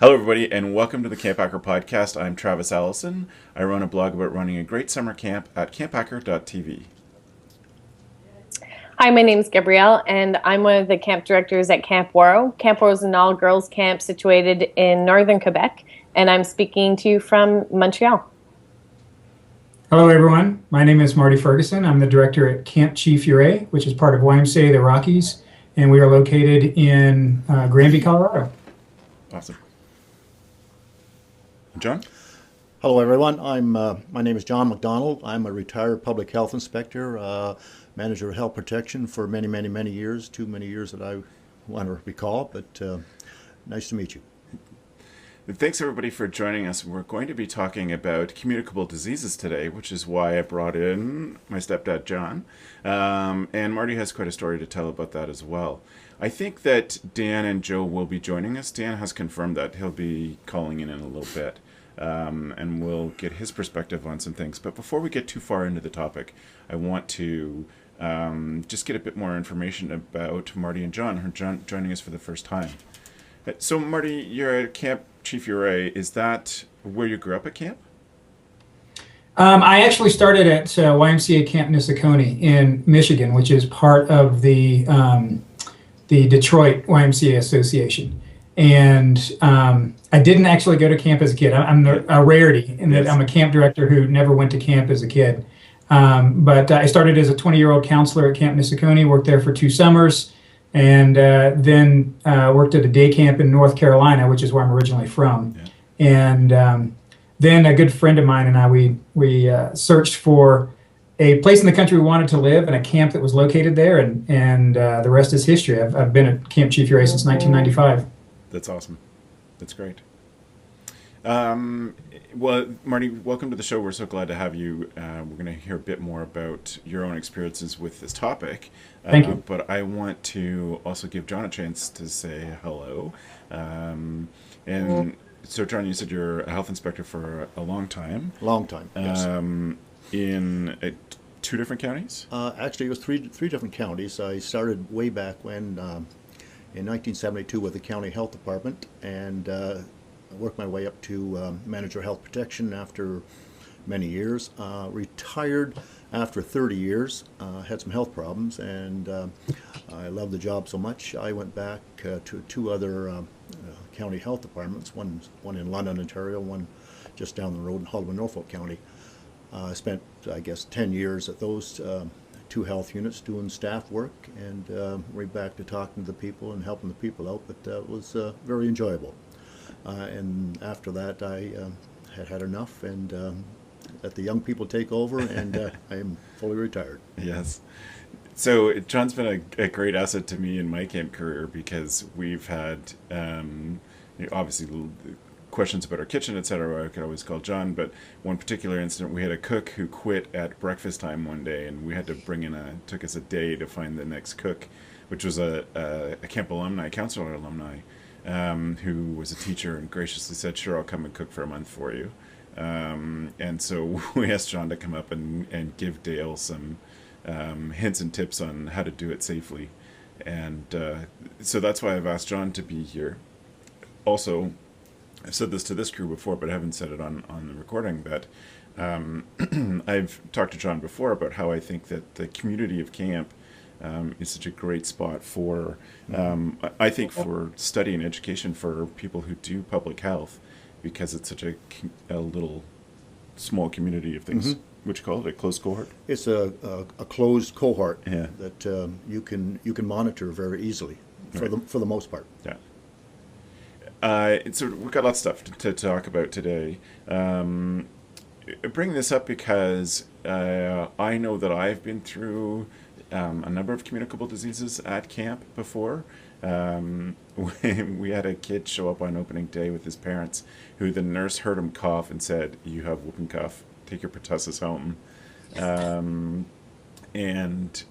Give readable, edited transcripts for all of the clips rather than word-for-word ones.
Hello, everybody, and welcome to the CampHacker podcast. I'm Travis Allison. I run a blog about running a great summer camp at camphacker.tv. Hi, my name is Gabrielle, and I'm one of the camp directors at Camp Waro. Camp Waro is an all-girls camp situated in northern Quebec, and I'm speaking to you from Montreal. Hello, everyone. My name is Marty Ferguson. I'm the director at Camp Chief Ouray, which is part of YMCA the Rockies, and we are located in Granby, Colorado. Awesome. John? Hello, everyone. My name is John McDonald. I'm a retired public health inspector, manager of health protection for many, many, many years, too many years that I want to recall, but nice to meet you. Thanks, everybody, for joining us. We're going to be talking about communicable diseases today, which is why I brought in my stepdad, John. And Marty has quite a story to tell about that as well. I think that Dan and Joe will be joining us. Dan has confirmed that he'll be calling in a little bit. And we'll get his perspective on some things. But before we get too far into the topic, I want to just get a bit more information about Marty and John, who are joining us for the first time. So, Marty, you're at Camp Chief Ouray. Is that where you grew up at camp? I actually started at YMCA Camp Nissikone in Michigan, which is part of the Detroit YMCA Association. And I didn't actually go to camp as a kid. I'm a rarity in that I'm a camp director who never went to camp as a kid. But I started as a 20-year-old counselor at Camp Nissikone, worked there for 2 summers, and then worked at a day camp in North Carolina, which is where I'm originally from. Yeah. And then a good friend of mine and I, we searched for a place in the country we wanted to live and a camp that was located there, and the rest is history. I've been at Camp Chief Ouray since 1995. That's awesome. That's great. Well, Marty, welcome to the show. We're so glad to have you. We're going to hear a bit more about your own experiences with this topic. Thank you. But I want to also give John a chance to say hello. So, John, you said you're a health inspector for a long time. Long time, yes. In 2 different counties? Actually, it was three different counties. I started way back when, in 1972 with the county health department, and worked my way up to manager of health protection after many years. Retired after 30 years, had some health problems, and I loved the job so much I went back to 2 other county health departments, one in London, Ontario, one just down the road in Haldimand, Norfolk County. I spent, I guess, 10 years at those 2 health units doing staff work, and right back to talking to the people and helping the people out, but it was very enjoyable. And after that, I had enough and let the young people take over, and I am fully retired. Yes. So John's been a great asset to me in my camp career because we've had, obviously, questions about our kitchen, etc. I could always call John, but one particular incident, we had a cook who quit at breakfast time one day, and we had to bring in took us a day to find the next cook, which was a camp alumni, counselor alumni, who was a teacher and graciously said, "Sure, I'll come and cook for a month for you." And so we asked John to come up and give Dale some hints and tips on how to do it safely. And so that's why I've asked John to be here. Also, I've said this to this crew before, but I haven't said it on the recording, that I've talked to John before about how I think that the community of camp is such a great spot for, I think, for study and education for people who do public health, because it's such a little small community of things. What you call it, a closed cohort? It's a closed cohort, yeah, that you can monitor very easily for the most part. Yeah. So we've got lots of stuff to talk about today. I bring this up because I know that I've been through a number of communicable diseases at camp before. We had a kid show up on opening day with his parents, who the nurse heard him cough and said, "You have whooping cough. Take your pertussis home." And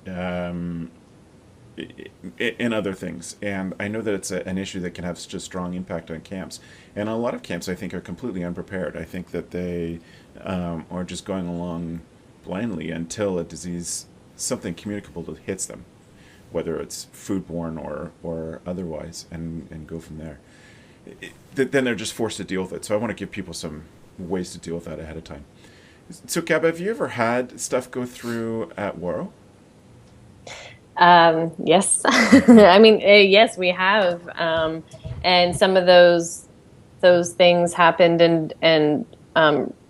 other things. And I know that it's an issue that can have such a strong impact on camps. And a lot of camps, I think, are completely unprepared. I think that they are just going along blindly until a disease, something communicable, hits them, whether it's foodborne or otherwise, and go from there. then they're just forced to deal with it. So I want to give people some ways to deal with that ahead of time. So, Gab, have you ever had stuff go through at Waro? Yes. I mean, yes, we have. And some of those things happened and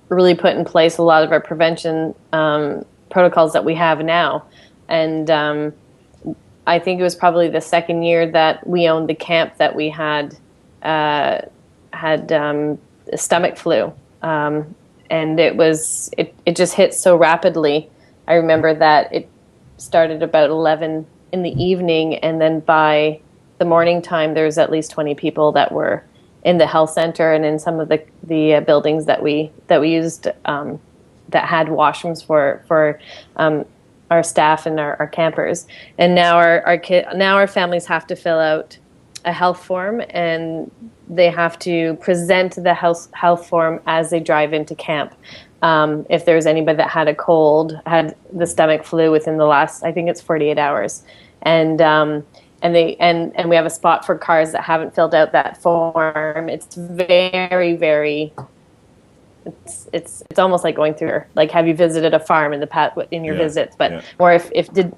really put in place a lot of our prevention protocols that we have now. And I think it was probably the second year that we owned the camp that we had stomach flu. And it just hit so rapidly. I remember that it started about 11 in the evening, and then by the morning time, there was at least 20 people that were in the health center and in some of the buildings that we used that had washrooms for our staff and our campers. And now our families have to fill out a health form, and they have to present the health form as they drive into camp. If there's anybody that had a cold, had the stomach flu within the last, I think it's 48 hours, and we have a spot for cars that haven't filled out that form. It's very, very. It's almost like going through, like, have you visited a farm in your visits? But or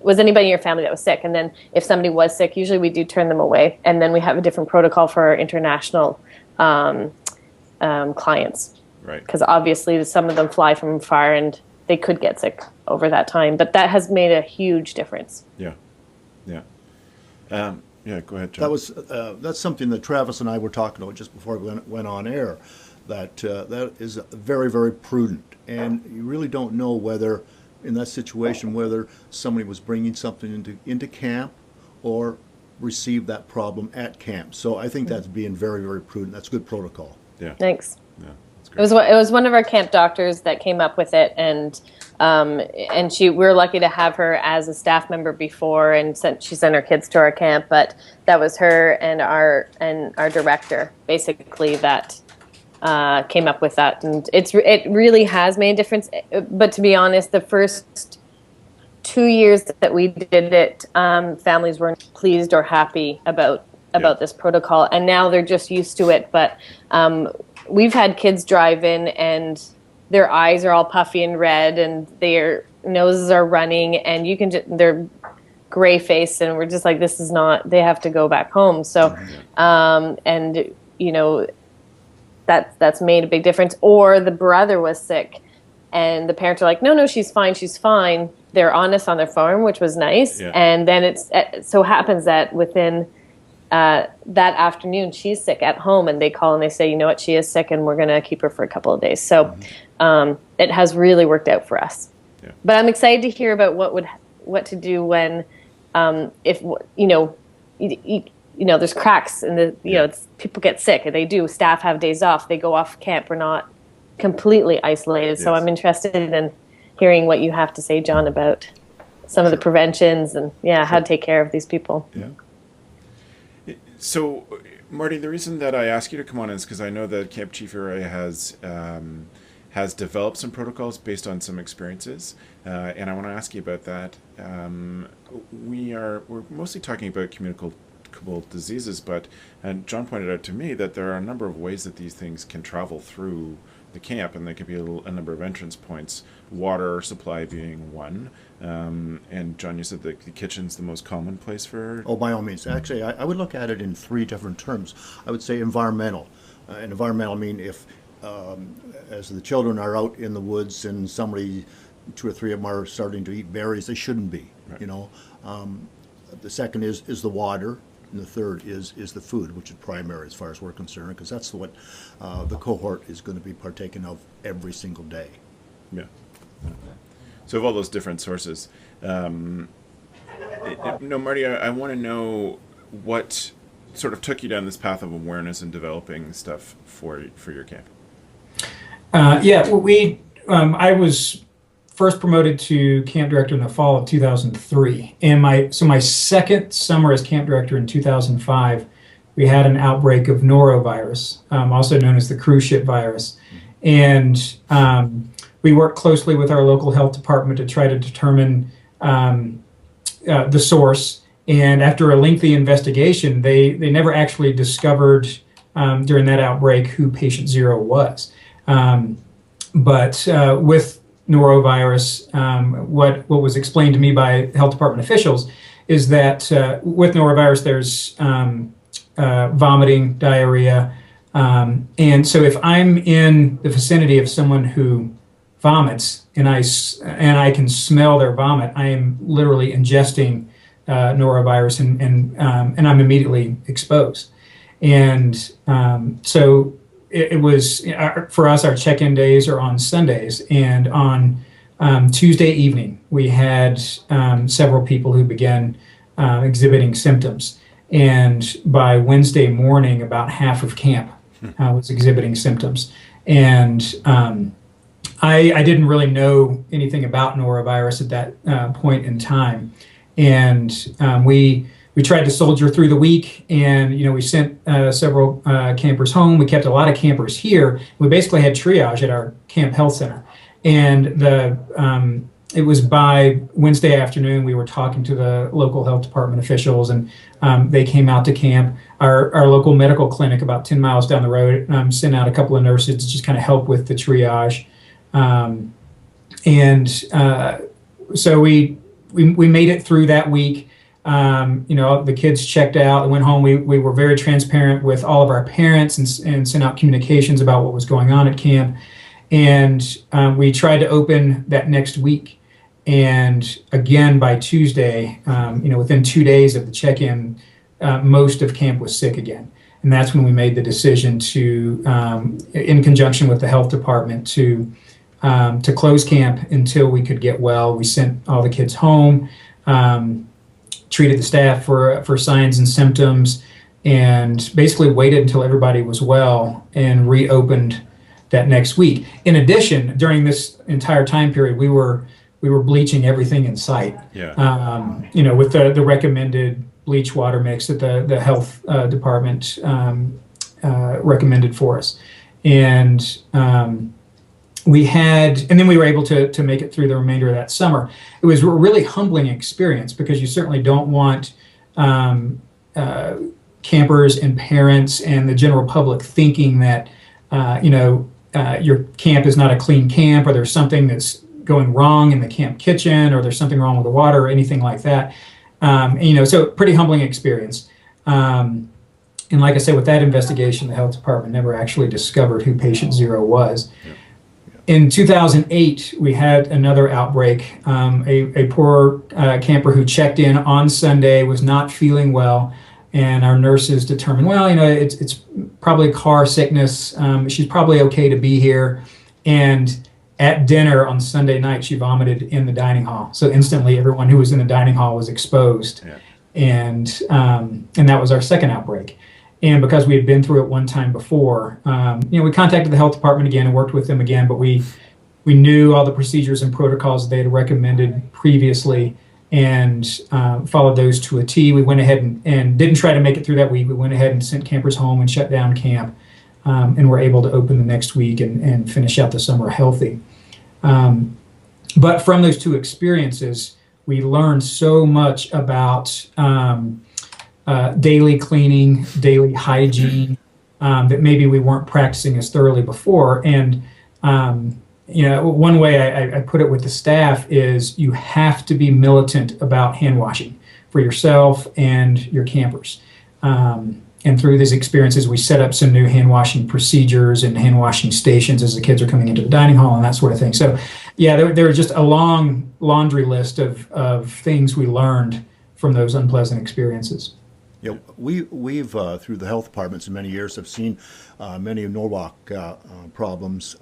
was anybody in your family that was sick? And then if somebody was sick, usually we do turn them away, and then we have a different protocol for our international clients. Right. Because obviously some of them fly from far and they could get sick over that time. But that has made a huge difference. Yeah. Yeah. Go ahead, John. That's something that Travis and I were talking about just before we went on air. That is very, very prudent. And you really don't know whether, in that situation, whether somebody was bringing something into camp or received that problem at camp. So I think that's being very, very prudent. That's good protocol. Yeah. Thanks. Yeah. It was one of our camp doctors that came up with it, and we were lucky to have her as a staff member before, and she sent her kids to our camp. But that was her and our director basically that came up with that, and it really has made a difference. But to be honest, the first 2 years that we did it, families weren't pleased or happy about this protocol, and now they're just used to it. But we've had kids drive in and their eyes are all puffy and red and their noses are running, and you can they're gray faced, and we're just like, this is not, they have to go back home. So and you know, that's made a big difference. Or the brother was sick and the parents are like, no, she's fine. They're honest on their form, which was nice. And then it so happens that within that afternoon, she's sick at home, and they call and they say, you know what, she is sick, and we're going to keep her for a couple of days. So it has really worked out for us. Yeah. But I'm excited to hear about what to do when, if there's cracks in the, people get sick. They do. Staff have days off. They go off camp. We're not completely isolated. Yes. So I'm interested in hearing what you have to say, John, about some of the preventions and how to take care of these people. Yeah. So, Marty, the reason that I asked you to come on is because I know that Camp Chief area has developed some protocols based on some experiences, and I want to ask you about that. We're mostly talking about communicable diseases, but John pointed out to me that there are a number of ways that these things can travel through the camp, and there could be a number of entrance points, water supply being one. And John, you said that the kitchen's the most common place for... Oh, by all means. Actually, I would look at it in three different terms. I would say environmental. And environmental, I mean, if as the children are out in the woods and two or three of them are starting to eat berries, they shouldn't be, right. The second is the water. And the third is the food, which is primary as far as we're concerned, because that's what the cohort is going to be partaking of every single day. Yeah. So of all those different sources, Marty, I want to know what sort of took you down this path of awareness and developing stuff for your camp. I was first promoted to camp director in the fall of 2003, and my second summer as camp director in 2005, we had an outbreak of norovirus, also known as the cruise ship virus, and we worked closely with our local health department to try to determine the source. And after a lengthy investigation, they never actually discovered during that outbreak who patient 0 was. But with norovirus, what was explained to me by health department officials is that with norovirus, there's vomiting, diarrhea, and so if I'm in the vicinity of someone who vomits and I can smell their vomit, I am literally ingesting norovirus, and I'm immediately exposed. And so it was for us. Our check-in days are on Sundays, and on Tuesday evening we had several people who began exhibiting symptoms, and by Wednesday morning, about half of camp was exhibiting symptoms. And I didn't really know anything about norovirus at that point in time, and we tried to soldier through the week, and we sent several campers home. We kept a lot of campers here. We basically had triage at our camp health center, and it was by Wednesday afternoon we were talking to the local health department officials, and they came out to camp. Our local medical clinic about 10 miles down the road sent out a couple of nurses to just kind of help with the triage, so we made it through that week. The kids checked out and went home. We were very transparent with all of our parents and sent out communications about what was going on at camp. And we tried to open that next week. And again, by Tuesday, within 2 days of the check-in, most of camp was sick again. And that's when we made the decision to, in conjunction with the health department, to close camp until we could get well. We sent all the kids home. Treated the staff for signs and symptoms, and basically waited until everybody was well and reopened that next week. In addition, during this entire time period, we were bleaching everything in sight. Yeah. With the recommended bleach water mix that the health department recommended for us, and then we were able to make it through the remainder of that summer. It was a really humbling experience because you certainly don't want campers and parents and the general public thinking that your camp is not a clean camp, or there's something that's going wrong in the camp kitchen, or there's something wrong with the water, or anything like that. So pretty humbling experience. And like I said, with that investigation, the health department never actually discovered who patient 0 was. Yeah. In 2008, we had another outbreak. A poor camper who checked in on Sunday was not feeling well, and our nurses determined, it's probably car sickness. She's probably okay to be here. And at dinner on Sunday night, she vomited in the dining hall. So instantly, everyone who was in the dining hall was exposed. Yeah. And that was our second outbreak. And because we had been through it one time before, we contacted the health department again and worked with them again, but we knew all the procedures and protocols they had recommended previously and followed those to a T. We went ahead and didn't try to make it through that week. We went ahead and sent campers home and shut down camp, and were able to open the next week and finish out the summer healthy. But from those two experiences, we learned so much about daily cleaning, daily hygiene, that maybe we weren't practicing as thoroughly before. And one way I put it with the staff is you have to be militant about hand washing for yourself and your campers. And through these experiences, we set up some new hand washing procedures and hand washing stations as the kids are coming into the dining hall and that sort of thing. So yeah, there was just a long laundry list of things we learned from those unpleasant experiences. Yeah, we've through the health departments in many years have seen many Norwalk problems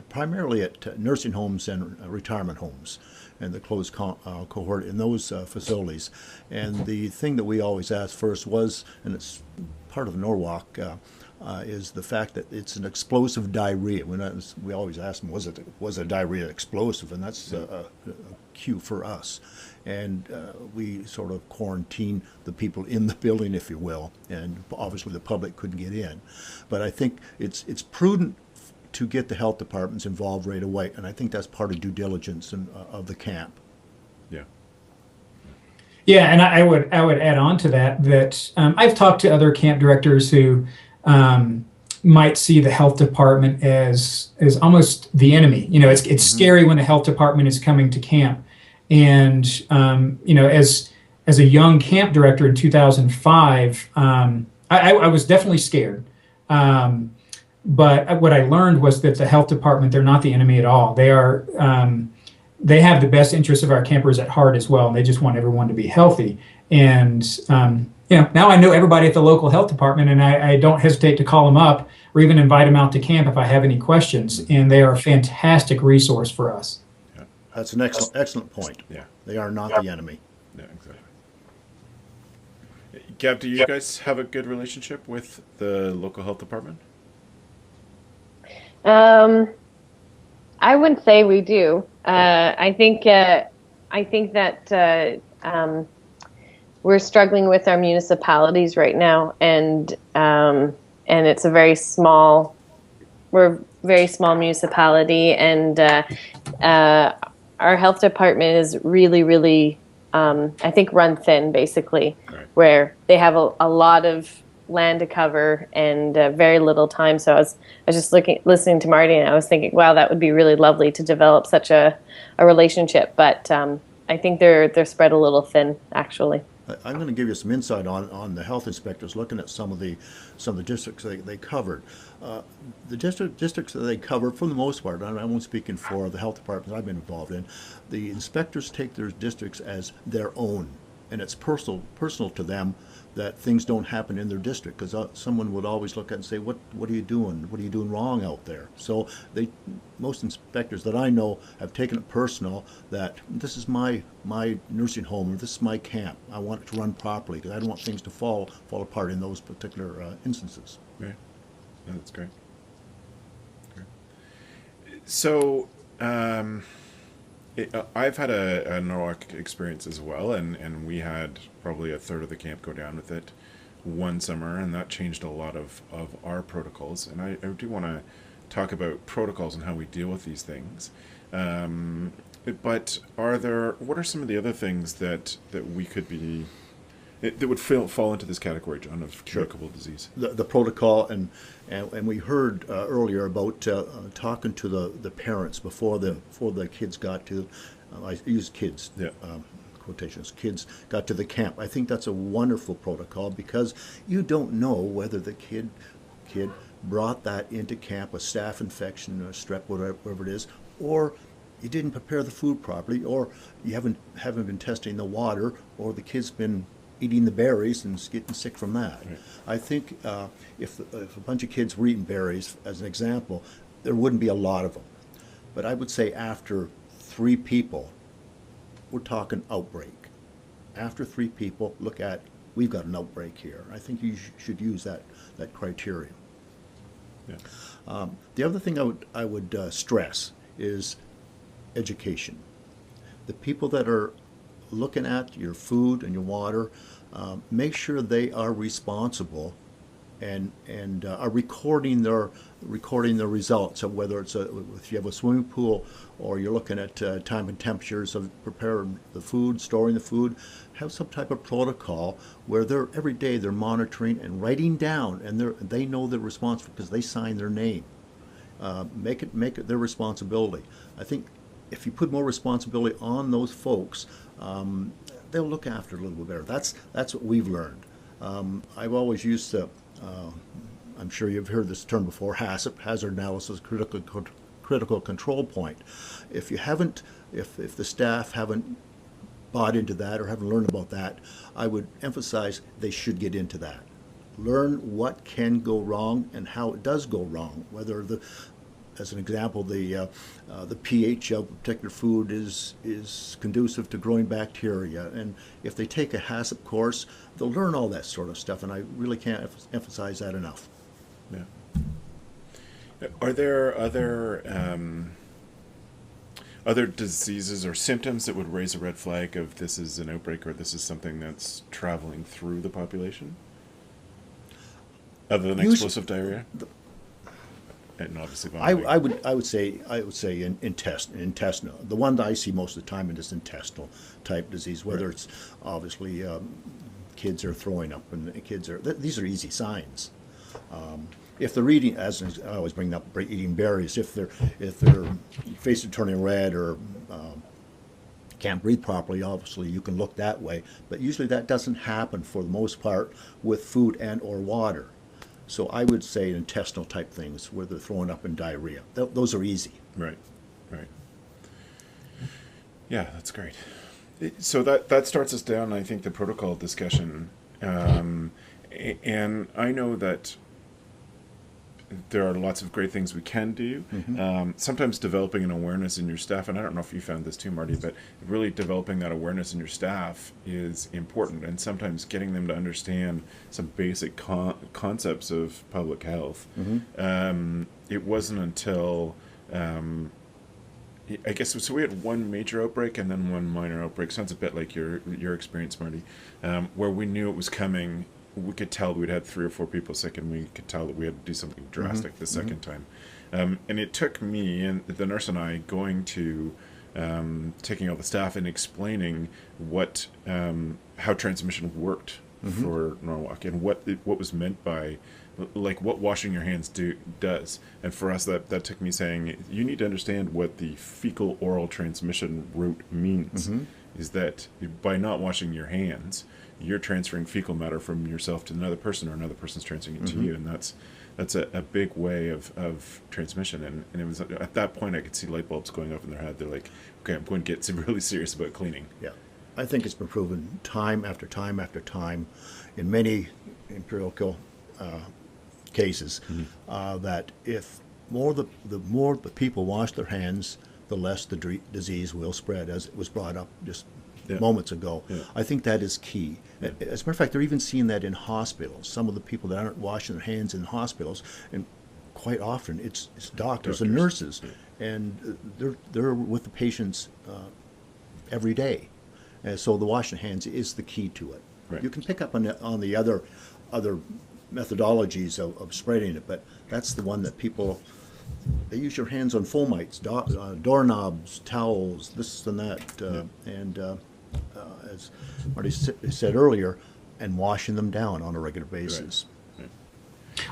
primarily at nursing homes and retirement homes, and the closed cohort in those facilities. And the thing that we always asked first was, and it's part of Norwalk, is the fact that it's an explosive diarrhea. We always ask them, was a diarrhea explosive? And that's a cue for us. And we sort of quarantine the people in the building, if you will, and obviously the public couldn't get in. But I think it's prudent to get the health departments involved right away, and I think that's part of due diligence of the camp. Yeah. Yeah, and I would add on to that I've talked to other camp directors who might see the health department as almost the enemy. You know, it's scary when the health department is coming to camp. And you know, as a young camp director in 2005, I was definitely scared. But what I learned was that the health department, they're not the enemy at all. They are, they have the best interests of our campers at heart as well. And they just want everyone to be healthy. And, you know, now I know everybody at the local health department, and I don't hesitate to call them up or even invite them out to camp if I have any questions. And they are a fantastic resource for us. Yeah. That's an excellent point. Yeah. They are not the enemy. Yeah, exactly. Gab, do you guys have a good relationship with the local health department? I wouldn't say we do. I think that we're struggling with our municipalities right now, and it's a very small. We're a very small municipality, and our health department is really, I think, run thin, basically, Right. where they have a lot of land to cover and very little time. So I was just listening to Marty, and I was thinking, wow, that would be really lovely to develop such a relationship. But I think they're spread a little thin, actually. I'm going to give you some insight on the health inspectors looking at some of the districts they covered. The districts that they covered, for the most part, and I won't speak in for the health departments I've been involved in, the inspectors take their districts as their own, and it's personal to them that things don't happen in their district, because someone would always look at it and say, what are you doing? What are you doing wrong out there? So most inspectors that I know have taken it personal that this is my nursing home, or this is my camp. I want it to run properly, because I don't want things to fall apart in those particular instances. Yeah, no, that's great. So, I've had a NOAC experience as well, and we had probably a third of the camp go down with it one summer, and that changed a lot of our protocols. And I do want to talk about protocols and how we deal with these things. But what are some of the other things that we could be, that would fall into this category, John, of communicable disease? The protocol, and we heard earlier about talking to the parents before the kids got to, I use kids, Yeah. Quotations, kids got to the camp. I think that's a wonderful protocol, because you don't know whether the kid brought that into camp, a staph infection or strep, whatever it is, or you didn't prepare the food properly, or you haven't been testing the water, or the kid's been eating the berries and getting sick from that. Right. I think if a bunch of kids were eating berries, as an example, there wouldn't be a lot of them. But I would say after 3 people, we're talking outbreak. After 3 people, look at, we've got an outbreak here. I think you should use that criteria. Yeah. The other thing I would stress is education. The people that are looking at your food and your water, make sure they are responsible and are recording their results. So whether it's if you have a swimming pool, or you're looking at time and temperatures of preparing the food, storing the food, have some type of protocol where every day they're monitoring and writing down, and they know they're responsible because they sign their name. Make it their responsibility. I think if you put more responsibility on those folks, they'll look after it a little bit better. That's what we've learned. I've always used to, I'm sure you've heard this term before, HACCP, hazard analysis critical control point. If the staff haven't bought into that or haven't learned about that, I would emphasize they should get into that. Learn what can go wrong and how it does go wrong, whether as an example, the pH of a particular food is conducive to growing bacteria. And if they take a HACCP course, they'll learn all that sort of stuff, and I really can't emphasize that enough. Yeah. Are there other diseases or symptoms that would raise a red flag of this is an outbreak or this is something that's traveling through the population? Other than explosive diarrhea? And obviously vomiting. I would say intestinal. The one that I see most of the time is intestinal type disease. Whether it's obviously kids are throwing up and kids are. These are easy signs. If they're eating, as I always bring up, eating berries, if their face is turning red or can't breathe properly, obviously you can look that way. But usually that doesn't happen for the most part with food and or water. So I would say intestinal type things where they're throwing up in diarrhea. Those are easy. Right, right. Yeah, that's great. So that starts us down, I think, the protocol discussion. And I know that there are lots of great things we can do. Sometimes developing an awareness in your staff, and I don't know if you found this too, Marty, but really developing that awareness in your staff is important, and sometimes getting them to understand some basic concepts of public health. It wasn't until, I guess, so we had one major outbreak and then one minor outbreak. Sounds a bit like your experience, Marty, where we knew it was coming. We could tell we'd had 3 or 4 people sick, and we could tell that we had to do something drastic the second time. And it took me and the nurse and I going to, taking all the staff and explaining what, how transmission worked for Norwalk, and what was meant by, like, what washing your hands does. And for us, that took me saying, you need to understand what the fecal oral transmission route means. Is that by not washing your hands, you're transferring fecal matter from yourself to another person, or another person's transferring it to you, and that's a big way of transmission. And it was at that point I could see light bulbs going off in their head. They're like, okay, I'm going to get really serious about cleaning. Yeah, I think it's been proven time after time after time in many empirical cases that if the more the people wash their hands, the less the disease will spread, as it was brought up just moments ago. I think that is key. As a matter of fact, they're even seeing that in hospitals. Some of the people that aren't washing their hands in hospitals, and quite often it's doctors and nurses, and they're with the patients every day. And so the washing hands is the key to it. Right. You can pick up on the other methodologies of spreading it, but that's the one that people, they use your hands on fomites, doorknobs, towels, this and that, and as Marty said earlier, and washing them down on a regular basis. Right.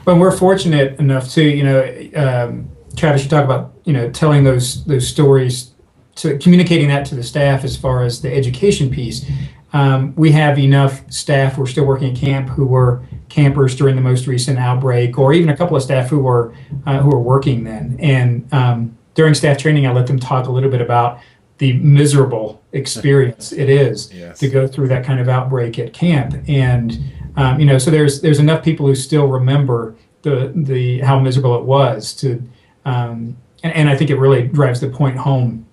But we're fortunate enough to, Travis, you talk about, telling those stories, to communicating that to the staff as far as the education piece. We have enough staff, we're still working at camp, who were campers during the most recent outbreak, or even a couple of staff who were working then. And during staff training, I let them talk a little bit about the miserable experience it is to go through that kind of outbreak at camp. And so there's enough people who still remember the how miserable it was to, and I think it really drives the point home.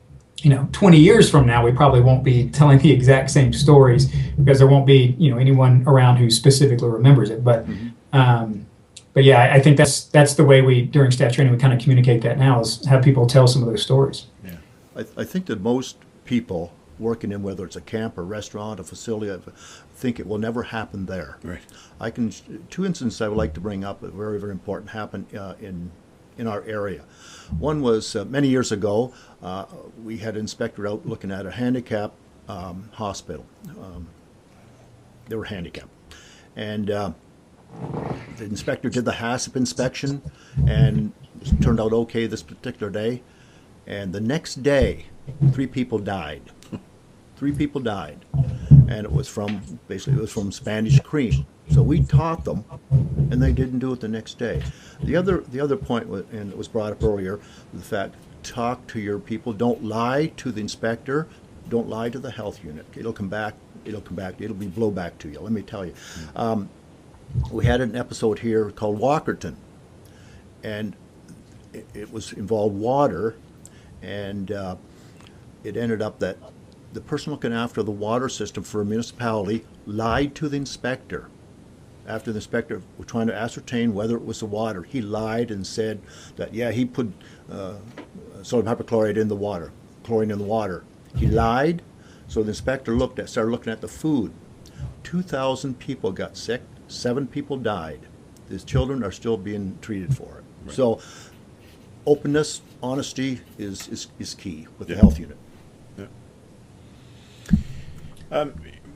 20 years from now, we probably won't be telling the exact same stories because there won't be, anyone around who specifically remembers it. But, but yeah, I think that's the way we, during staff training, we kind of communicate that now, is have people tell some of those stories. Yeah. I think that most people working in, whether it's a camp or restaurant, a facility, think it will never happen there. Right. 2 instances I would like to bring up that very, very important happened in our area. One was many years ago, we had an inspector out looking at a handicap hospital. They were handicapped. And the inspector did the HACCP inspection, and it turned out okay this particular day. And the next day, 3 people died. 3 people died. And it was from Spanish cream. So we taught them, and they didn't do it the next day. The other point, and it was brought up earlier, the fact, talk to your people. Don't lie to the inspector. Don't lie to the health unit. It'll come back. It'll be blowback to you. Let me tell you. We had an episode here called Walkerton, and it was involved water, and it ended up that the person looking after the water system for a municipality lied to the inspector. After the inspector was trying to ascertain whether it was the water, he lied and said that, he put sodium hypochlorite in the water, chlorine in the water. He lied, so the inspector started looking at the food. 2,000 people got sick, 7 people died. His children are still being treated for it. Right. So openness, honesty is key with the health unit. Yeah.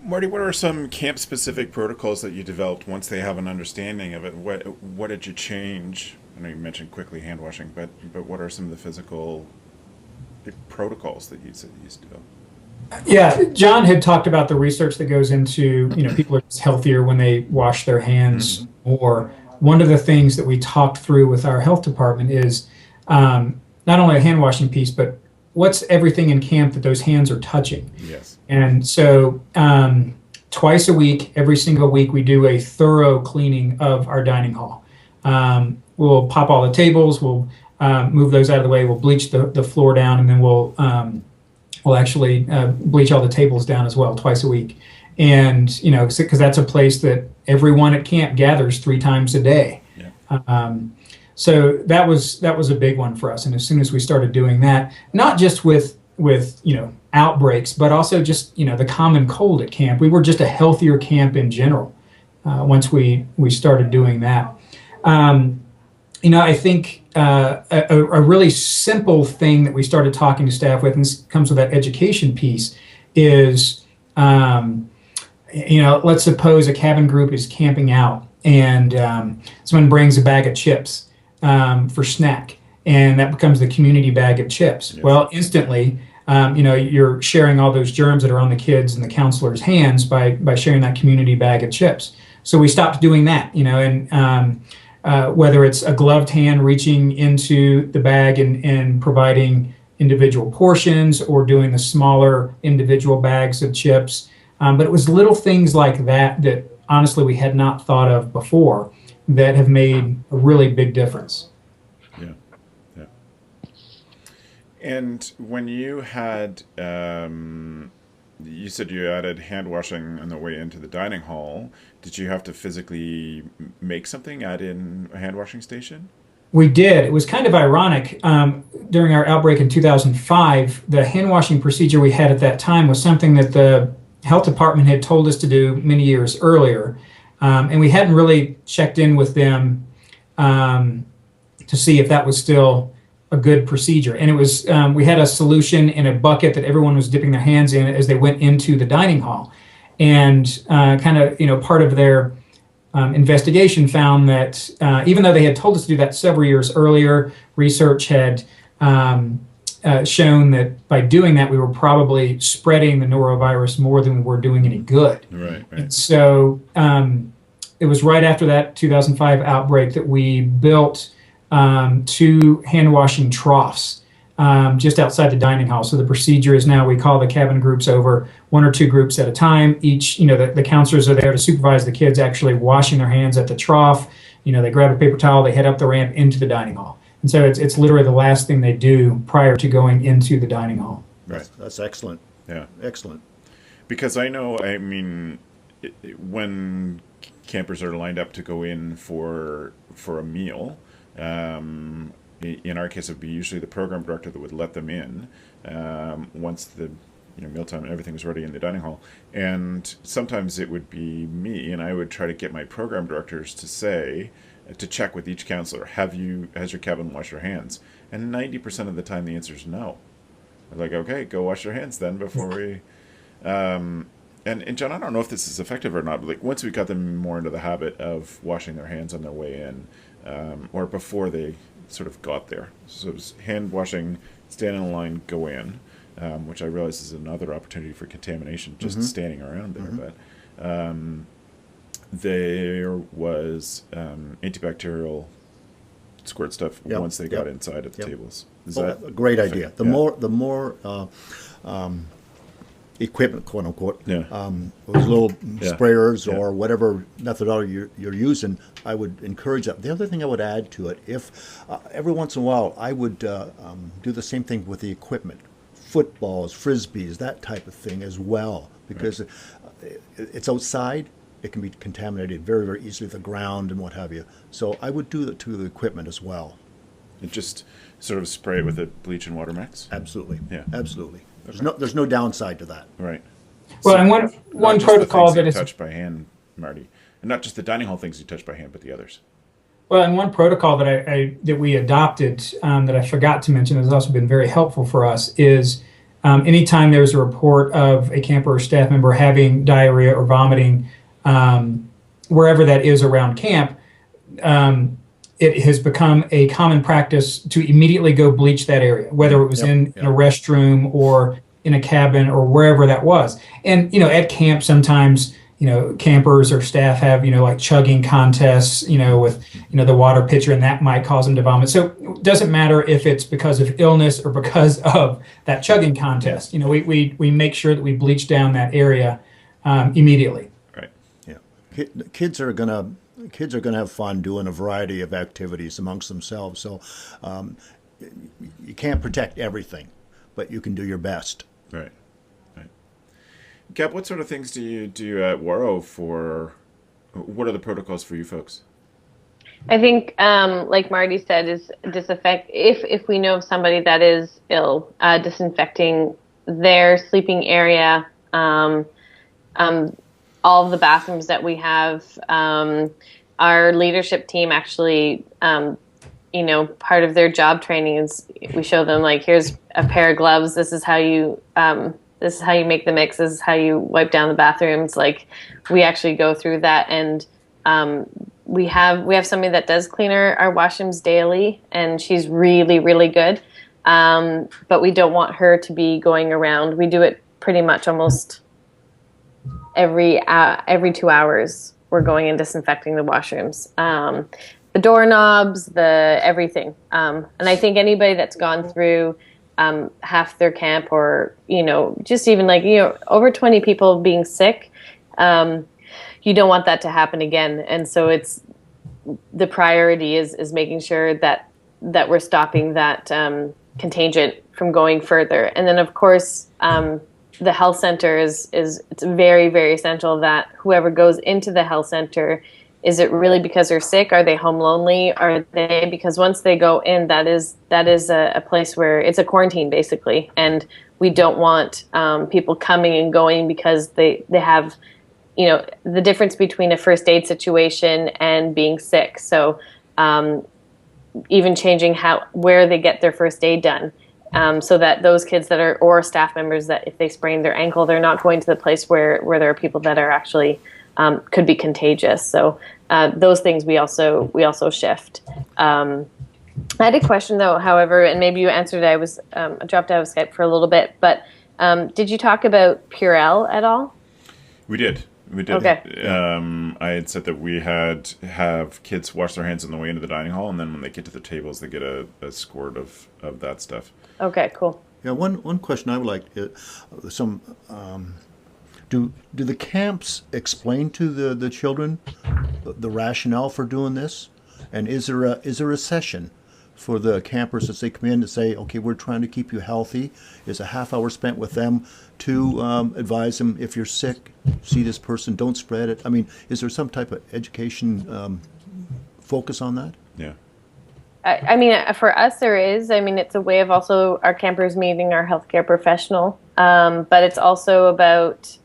Marty, what are some camp-specific protocols that you developed once they have an understanding of it? What did you change? I know you mentioned quickly hand washing, but what are some of the physical protocols that you said you used to do? Yeah, John had talked about the research that goes into, people are just healthier when they wash their hands more. One of the things that we talked through with our health department is not only a hand washing piece, but what's everything in camp that those hands are touching. Yes. And so twice a week, every single week, we do a thorough cleaning of our dining hall. We'll pop all the tables, we'll move those out of the way, we'll bleach the floor down, and then we'll actually bleach all the tables down as well twice a week. And, because that's a place that everyone at camp gathers 3 times a day. Yeah. So that was a big one for us. And as soon as we started doing that, not just with outbreaks, but also just, the common cold at camp, we were just a healthier camp in general once we started doing that. I think a really simple thing that we started talking to staff with, and this comes with that education piece, is, let's suppose a cabin group is camping out and someone brings a bag of chips for snack, and that becomes the community bag of chips. Yes. Well, instantly, you're sharing all those germs that are on the kids and the counselors' hands by sharing that community bag of chips. So we stopped doing that, and whether it's a gloved hand reaching into the bag and providing individual portions, or doing the smaller individual bags of chips. But it was little things like that honestly we had not thought of before that have made a really big difference. Yeah, yeah. And when you had, you said you added hand washing on the way into the dining hall. Did you have to physically make something, add in a hand washing station? We did. It was kind of ironic. During our outbreak in 2005, the hand washing procedure we had at that time was something that the health department had told us to do many years earlier. And we hadn't really checked in with them to see if that was still a good procedure. And it was, we had a solution in a bucket that everyone was dipping their hands in as they went into the dining hall. And part of their investigation found that even though they had told us to do that several years earlier, research had shown that by doing that, we were probably spreading the norovirus more than we were doing any good. Right. And so it was right after that 2005 outbreak that we built 2 hand washing troughs just outside the dining hall. So the procedure is now we call the cabin groups over 1 or 2 groups at a time. Each, the counselors are there to supervise the kids actually washing their hands at the trough. They grab a paper towel, they head up the ramp into the dining hall. And so it's literally the last thing they do prior to going into the dining hall. Right. That's excellent. Yeah. Excellent. Because when campers are lined up to go in for a meal, in our case, it would be usually the program director that would let them in once the mealtime and everything was ready in the dining hall. And sometimes it would be me, and I would try to get my program directors to check with each counselor, has your cabin washed your hands? And 90% of the time the answer is no. I'm like, okay, go wash your hands then before we... And John, I don't know if this is effective or not, but once we got them more into the habit of washing their hands on their way in, or before they sort of got there. So it was hand washing, stand in line, go in, which I realize is another opportunity for contamination just standing around there. But there was antibacterial squirt stuff once they got inside at the tables. Is that a great idea? The more equipment, quote unquote, those little sprayers or whatever methodology you're using, I would encourage that. The other thing I would add to it, if every once in a while, I would do the same thing with the equipment, footballs, frisbees, that type of thing as well, because it's outside. It can be contaminated very, very easily, the ground and what have you. So I would do it to the equipment as well. And just sort of spray it with a bleach and water mix? Absolutely. Yeah. Absolutely. There's no downside to that. Right. Well, So and one protocol that is touched by hand, Marty, and not just the dining hall things you touch by hand, but the others. well, and one protocol that we adopted that I forgot to mention has also been very helpful for us is anytime there's a report of a camper or staff member having diarrhea or vomiting, wherever that is around camp, it has become a common practice to immediately go bleach that area, whether it was in a restroom or in a cabin or wherever that was. And, at camp, sometimes, campers or staff have, like chugging contests, with, the water pitcher, and that might cause them to vomit. So it doesn't matter if it's because of illness or because of that chugging contest. We make sure that we bleach down that area immediately. Right. Yeah. Kids are gonna have fun doing a variety of activities amongst themselves. So you can't protect everything, but you can do your best. Right. Cap, what sort of things do you do at Waro what are the protocols for you folks? I think, like Marty said, is disinfect. If we know of somebody that is ill, disinfecting their sleeping area, all of the bathrooms that we have. Our leadership team actually, part of their job training is we show them, like, here's a pair of gloves. This is how you make the mix. This is how you wipe down the bathrooms. Like, we actually go through that, and we have somebody that does clean our washrooms daily, and she's really, really good. But we don't want her to be going around. We do it pretty much almost every 2 hours. We're going and disinfecting the washrooms, the doorknobs, the everything. And I think anybody that's gone through half their camp, or just even over 20 people being sick, you don't want that to happen again. And so it's the priority is making sure that we're stopping that contagion from going further. And then, of course, the health center it's very, very essential that whoever goes into the health center, is it really because they're sick? Are they home lonely? Because once they go in, that is a place where it's a quarantine, basically. And we don't want people coming and going because they have, the difference between a first aid situation and being sick. So even changing where they get their first aid done. So that those kids or staff members, that if they sprain their ankle, they're not going to the place where there are people that are actually could be contagious. So those things we also shift. I had a question though, however, and maybe you answered it. I was dropped out of Skype for a little bit, but did you talk about Purell at all? We did. Okay. I had said that we have kids wash their hands on the way into the dining hall, and then when they get to the tables, they get a squirt of that stuff. Okay, cool. Yeah, one question I would like to, do the camps explain to the children the rationale for doing this, and is there a session for the campers as they come in to say, okay, we're trying to keep you healthy? Is a half hour spent with them to advise them, if you're sick, see this person, don't spread it? I mean, is there some type of education focus on that? Yeah. I mean, for us, there is. I mean, it's a way of also our campers meeting our healthcare professional. But it's also about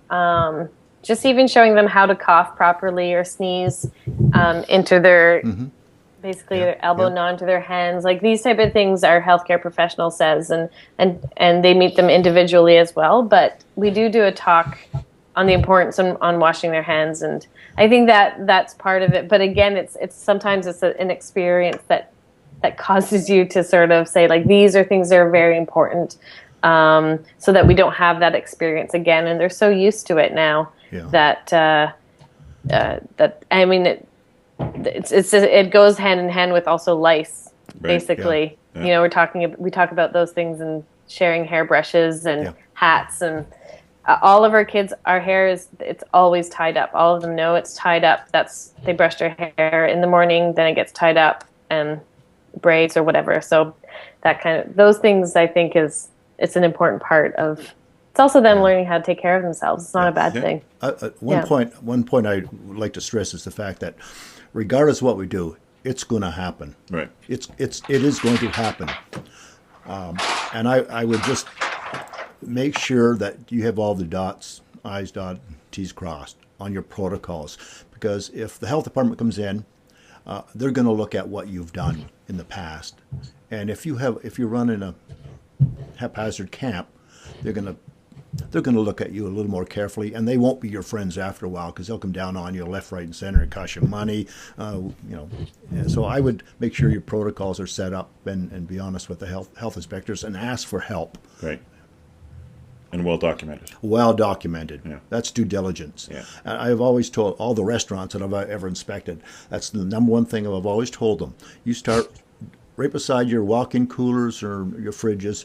just even showing them how to cough properly or sneeze into their, basically their elbow, not into their hands. Like these type of things our healthcare professional says, and they meet them individually as well. But we do a talk on the importance on washing their hands. And I think that's part of it. But again, it's sometimes it's an experience that causes you to sort of say, like, these are things that are very important, so that we don't have that experience again. And they're so used to it now that I mean, it goes hand in hand with also lice, basically. Yeah. We talk about those things and sharing hairbrushes and hats, and all of our kids, our hair it's always tied up. All of them know it's tied up. They brush their hair in the morning, then it gets tied up and braids or whatever. So that kind of, those things I think it's an important part of, it's also them learning how to take care of themselves. It's not a bad thing. One point I would like to stress is the fact that regardless of what we do, it's going to happen. Right. It is going to happen. And I would just make sure that you have all the I's dotted, T's crossed on your protocols, because if the health department comes in, they're going to look at what you've done in the past, and if you're running a haphazard camp, they're going to look at you a little more carefully, and they won't be your friends after a while because they'll come down on you left, right, and center and cost you money. And so I would make sure your protocols are set up and be honest with the health inspectors and ask for help. Right. And well documented. Well documented. Yeah. That's due diligence. Yeah. And I have always told all the restaurants that I've ever inspected, that's the number one thing I've always told them. You start right beside your walk-in coolers or your fridges.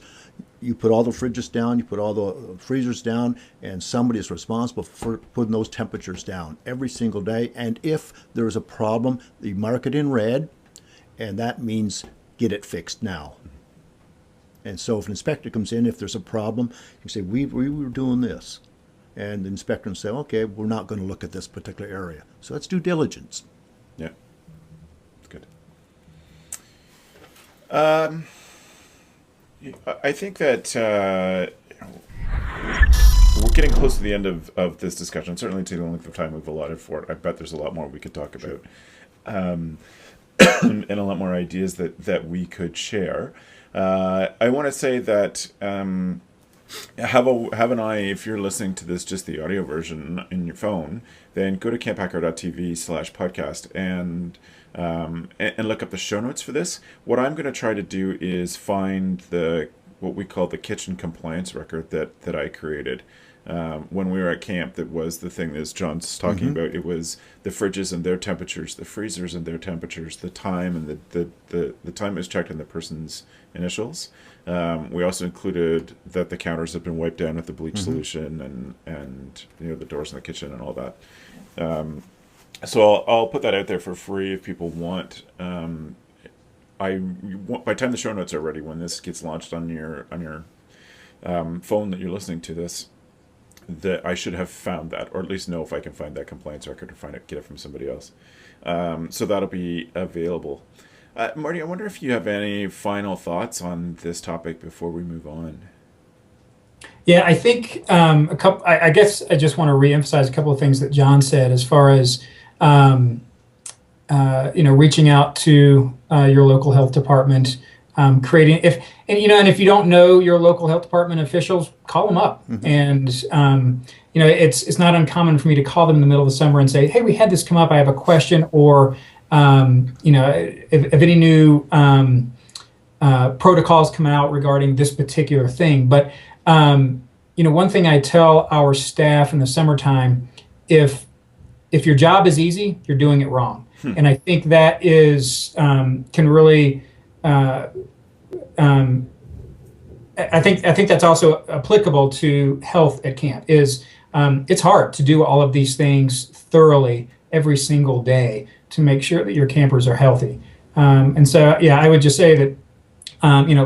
You put all the fridges down, you put all the freezers down, and somebody is responsible for putting those temperatures down every single day. And if there is a problem, you mark it in red, and that means get it fixed now. And so if an inspector comes in, if there's a problem, you say, we were doing this. And the inspector will say, okay, we're not going to look at this particular area. So that's due diligence. Yeah. That's good. I think that we're getting close to the end of this discussion, certainly to the length of time we've allotted for it. I bet there's a lot more we could talk about, and a lot more ideas that we could share. I want to say that have an eye, if you're listening to this, just the audio version in your phone, then go to camphacker.tv/podcast and look up the show notes for this. What I'm going to try to do is find what we call the kitchen compliance record that I created when we were at camp. That was the thing that John's talking about. It was the fridges and their temperatures, the freezers and their temperatures, the time, and the time was checked in the person's initials. We also included that the counters have been wiped down with the bleach solution and the doors in the kitchen and all that. So I'll put that out there for free if people want. By the time the show notes are ready, when this gets launched on your phone that you're listening to this, that I should have found that, or at least know if I can find that compliance record or get it from somebody else. So that'll be available. Marty, I wonder if you have any final thoughts on this topic before we move on. Yeah, I think a couple. I guess I just want to reemphasize a couple of things that John said as far as reaching out to your local health department, creating if you don't know your local health department officials, call them up. And it's not uncommon for me to call them in the middle of the summer and say, hey, we had this come up, I have a question, or if any new protocols come out regarding this particular thing. But one thing I tell our staff in the summertime, if your job is easy, you're doing it wrong. And I think that is can really I think that's also applicable to health at camp. It's hard to do all of these things thoroughly every single day to make sure that your campers are healthy. And so, yeah, I would just say that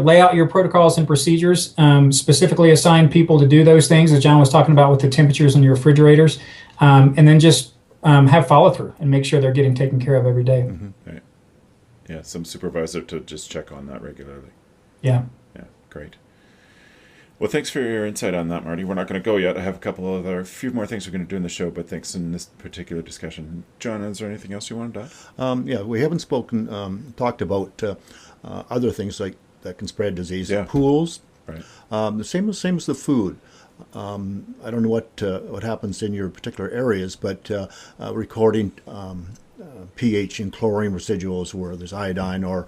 lay out your protocols and procedures, specifically assign people to do those things, as John was talking about with the temperatures in your refrigerators, and then just have follow through and make sure they're getting taken care of every day. Right. Yeah, some supervisor to just check on that regularly. Yeah. Yeah, great. Well, thanks for your insight on that, Marty. We're not going to go yet. I have a few more things we're going to do in the show, but thanks in this particular discussion. John, is there anything else you wanted to add? Yeah, we haven't talked about other things like that can spread disease. Yeah. Pools. Right. The same as the food. I don't know what happens in your particular areas, but recording pH and chlorine residuals where there's iodine or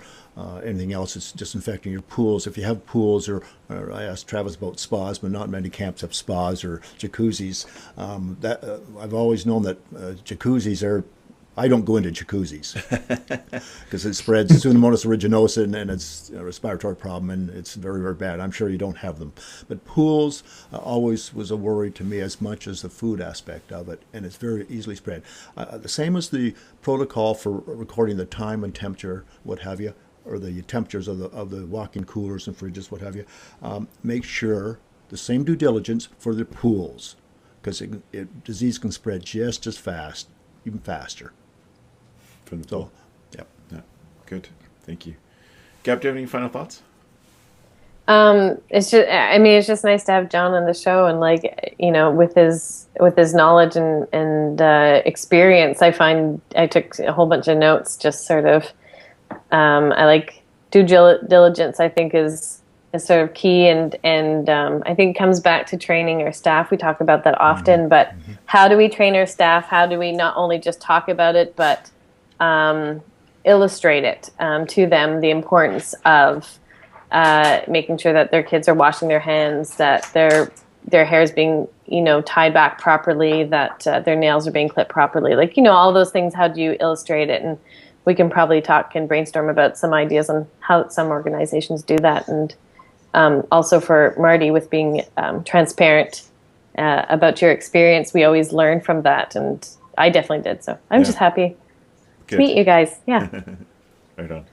anything else that's disinfecting your pools. If you have pools, or I asked Travis about spas, but not many camps have spas or jacuzzis. I've always known that jacuzzis are. I don't go into jacuzzis because it spreads Pseudomonas aeruginosa and it's a respiratory problem, and it's very, very bad. I'm sure you don't have them. But pools always was a worry to me as much as the food aspect of it, and it's very easily spread. The same as the protocol for recording the time and temperature, what have you, or the temperatures of the walk-in coolers and fridges, what have you. Make sure the same due diligence for the pools, because disease can spread just as fast, even faster. So, yep. Yeah, good. Thank you. Gab, do you have any final thoughts? It's just nice to have John on the show, and with his knowledge and experience, I took a whole bunch of notes. Just sort of, I like due diligence. I think is is sort of key, and I think it comes back to training our staff. We talk about that often, but how do we train our staff? How do we not only just talk about it, but illustrate it to them, the importance of making sure that their kids are washing their hands, that their hair is being, tied back properly, that their nails are being clipped properly. Like, all those things, how do you illustrate it? And we can probably talk and brainstorm about some ideas on how some organizations do that. And also for Marty, with being transparent about your experience, we always learn from that. And I definitely did. So I'm just happy to meet you guys. Yeah. Right on.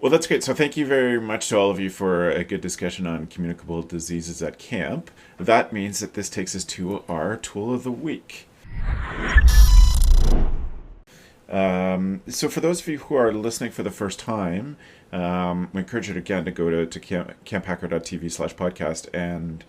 Well, that's great. So thank you very much to all of you for a good discussion on communicable diseases at camp. That means that this takes us to our tool of the week. So for those of you who are listening for the first time, we encourage you again to go to camphacker.tv/podcast and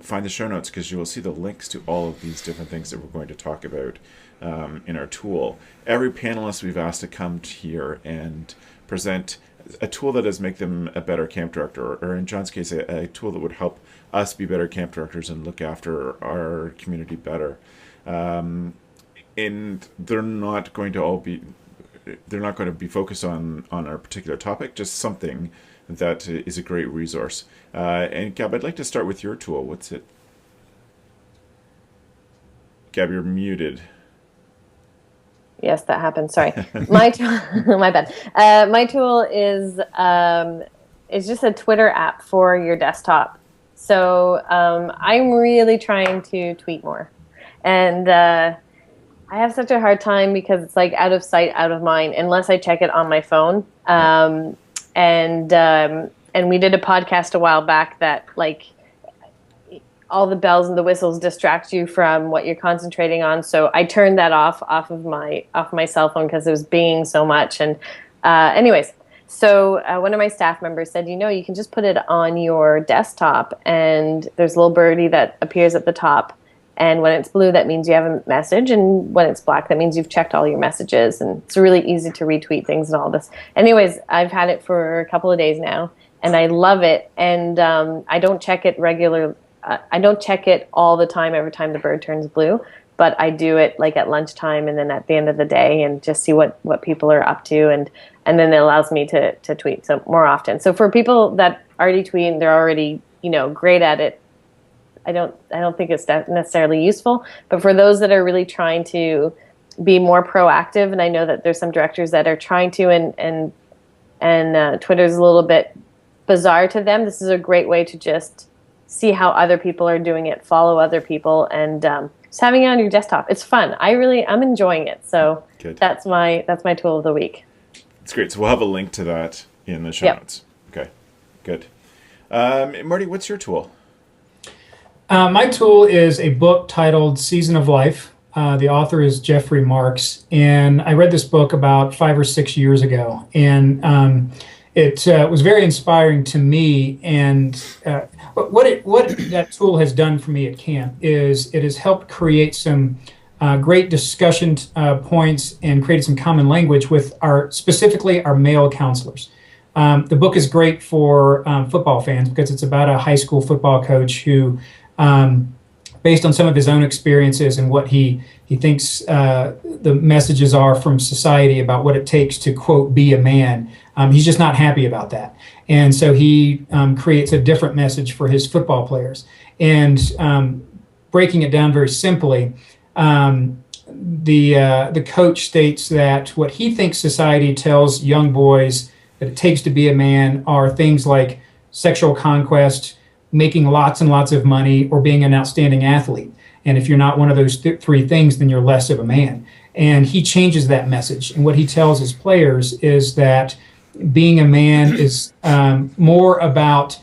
find the show notes, because you will see the links to all of these different things that we're going to talk about in our tool. Every panelist we've asked to come here and present a tool that does make them a better camp director, or in John's case, a tool that would help us be better camp directors and look after our community better. And they're not going to be focused on our particular topic, just something that is a great resource. And Gab, I'd like to start with your tool. What's it? Gab, you're muted. Yes, that happened. Sorry. My bad. My tool is just a Twitter app for your desktop. So I'm really trying to tweet more. And I have such a hard time because it's like out of sight, out of mind, unless I check it on my phone. And we did a podcast a while back that, like, all the bells and the whistles distract you from what you're concentrating on. So I turned that off of my cell phone because it was binging so much. And anyways, so one of my staff members said, you can just put it on your desktop, and there's a little birdie that appears at the top. And when it's blue, that means you have a message. And when it's black, that means you've checked all your messages. And it's really easy to retweet things and all this. Anyways, I've had it for a couple of days now, and I love it. And I don't check it regularly. I don't check it all the time, every time the bird turns blue. But I do it like at lunchtime and then at the end of the day, and just see what people are up to. And then it allows me to tweet so more often. So for people that already tweet and they're already, great at it, I don't think it's necessarily useful. But for those that are really trying to be more proactive, and I know that there's some directors that are trying to, and Twitter's a little bit bizarre to them, this is a great way to just see how other people are doing it, follow other people, and just having it on your desktop. It's fun. I'm enjoying it. So Good. That's my tool of the week. It's great. So we'll have a link to that in the show notes. Okay, good. Marty, what's your tool? My tool is a book titled Season of Life. The author is Jeffery Marx, and I read this book about 5 or 6 years ago, and it was very inspiring to me. And what that tool has done for me at camp is it has helped create some great discussion points and created some common language with specifically our male counselors. The book is great for football fans because it's about a high school football coach who, based on some of his own experiences and what he thinks the messages are from society about what it takes to, quote, be a man, he's just not happy about that. And so he creates a different message for his football players. And breaking it down very simply, the coach states that what he thinks society tells young boys that it takes to be a man are things like sexual conquest, making lots and lots of money, or being an outstanding athlete. And if you're not one of those three things, then you're less of a man. And he changes that message. And what he tells his players is that being a man is more about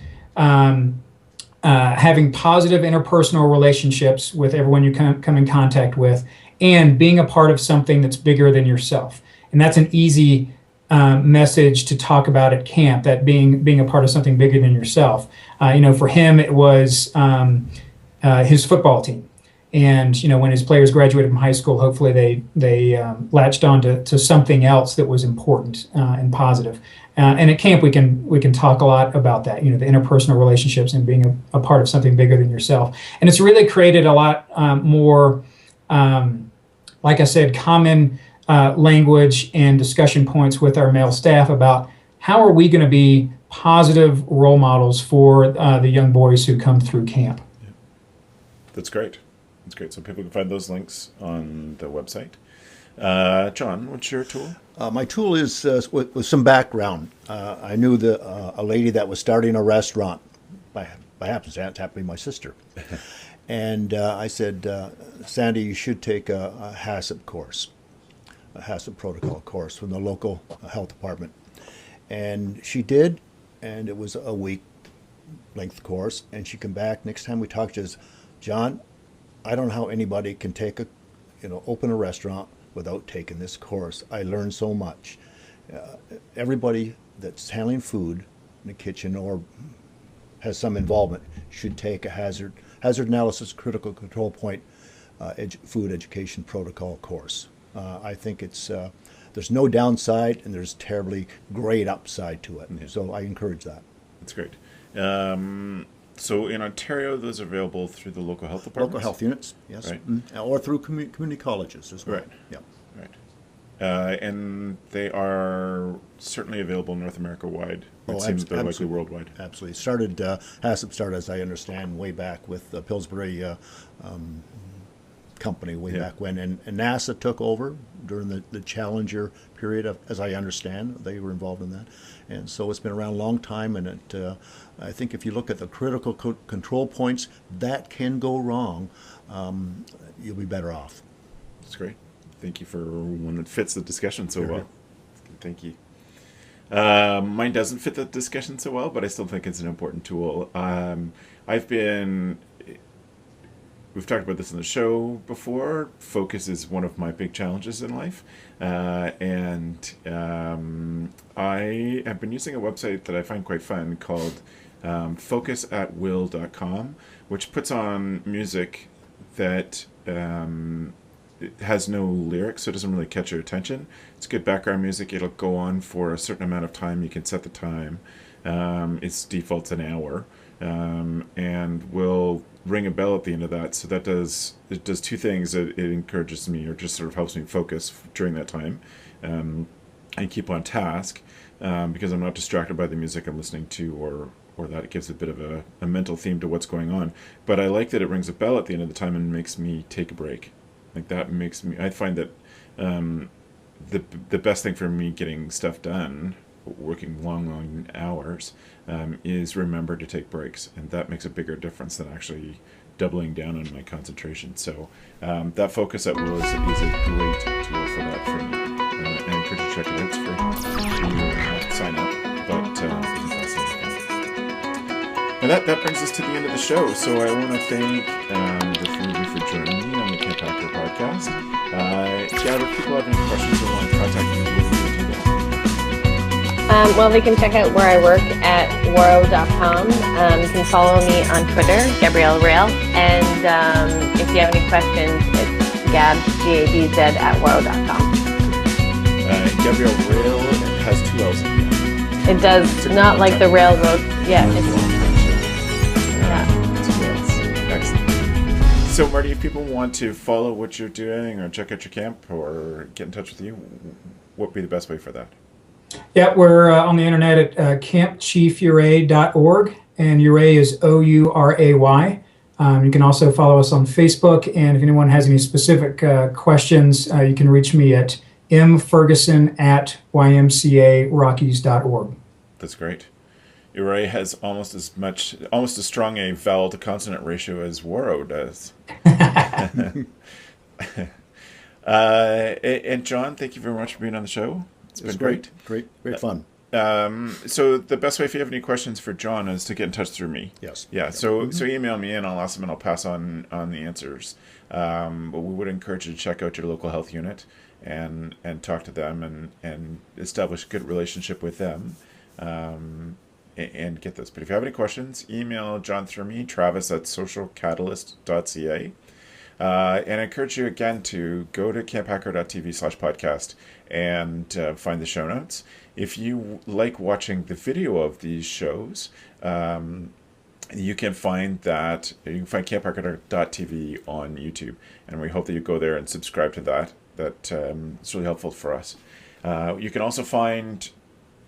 having positive interpersonal relationships with everyone you come in contact with, and being a part of something that's bigger than yourself. And that's an easy message to talk about at camp, that being a part of something bigger than yourself. For him, it was his football team. And when his players graduated from high school, hopefully they latched on to something else that was important and positive. And at camp, we can talk a lot about that, the interpersonal relationships and being a part of something bigger than yourself. And it's really created a lot more, like I said, common language and discussion points with our male staff about how are we going to be positive role models for the young boys who come through camp. Yeah. That's great. That's great. So people can find those links on the website. John, what's your tool? My tool is with some background. I knew a lady that was starting a restaurant. By happenstance, happened to be my sister. And I said, Sandy, you should take a HACCP course, a HACCP protocol course from the local health department. And she did, and it was a week length course. And she came back next time we talked. She says, John, I don't know how anybody can open a restaurant without taking this course. I learned so much. Everybody that's handling food in the kitchen or has some involvement should take a hazard analysis critical control point food education protocol course. I think there's no downside and there's terribly great upside to it. Yeah. So I encourage that. That's great. So in Ontario, those are available through the local health departments? Local health units, yes. Right. Or through community colleges as well. Right. Yeah. Right. And they are certainly available North America-wide. It seems they're likely worldwide. Absolutely. HACCP started, as I understand, way back with the Pillsbury company way back when. And NASA took over during the Challenger period, as I understand. They were involved in that. And so it's been around a long time, and I think if you look at the critical control points, that can go wrong. You'll be better off. That's great. Thank you for one that fits the discussion so well. Thank you. Mine doesn't fit the discussion so well, but I still think it's an important tool. We've talked about this in the show before. Focus is one of my big challenges in life. And I have been using a website that I find quite fun called focusatwill.com, which puts on music that it has no lyrics, so it doesn't really catch your attention. It's good background music. It'll go on for a certain amount of time. You can set the time. Its default's an hour, and will ring a bell at the end of that. So it does two things. It encourages me, or just sort of helps me focus during that time, and keep on task, because I'm not distracted by the music I'm listening to, or that it gives a bit of a mental theme to what's going on. But I like that it rings a bell at the end of the time and makes me take a break. Like that makes me, I find that the best thing for me getting stuff done, working long hours, is remember to take breaks, and that makes a bigger difference than actually doubling down on my concentration. So that Focus at Will is a great tool for that for me. I encourage you to check it out. It's free. You sign up, but and that brings us to the end of the show. So I want to thank the three of you for joining me on the CampHacker podcast. If people have any questions or want to contact me, what do you do? Well, they can check out where I work at waro.com. You can follow me on Twitter, Gabrielle Rail. And if you have any questions, it's gabz at waro.com. Gabrielle Rail has two L's in the end. It does, not like the railroad. Yeah, it's... Excellent. So, Marty, if people want to follow what you're doing or check out your camp or get in touch with you, what would be the best way for that? Yeah, we're on the internet at campchiefouray.org, and Ouray is Ouray. You can also follow us on Facebook, and if anyone has any specific questions, you can reach me at mferguson@ymcarockies.org. That's great. Ouray has almost as strong a vowel to consonant ratio as Waro does. And John, thank you very much for being on the show. It's been great fun. So the best way, if you have any questions for John, is to get in touch through me. Yes. Yeah. So email me and I'll ask them and I'll pass on the answers. But we would encourage you to check out your local health unit and talk to them and establish a good relationship with them. And get this. But if you have any questions, email John through me, Travis at socialcatalyst.ca. And I encourage you again to go to camphacker.tv/podcast and find the show notes. If you like watching the video of these shows, you can find camphacker.tv on YouTube, and we hope that you go there and subscribe to that. It's really helpful for us. You can also find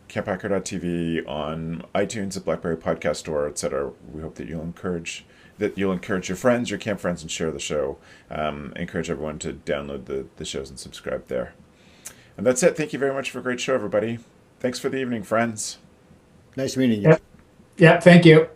CampHacker.tv on iTunes, the BlackBerry Podcast Store, etc. We hope that you'll encourage your friends, your camp friends, and share the show. Encourage everyone to download the shows and subscribe there. And that's it. Thank you very much for a great show, everybody. Thanks for the evening, friends. Nice meeting you. Yep. Thank you.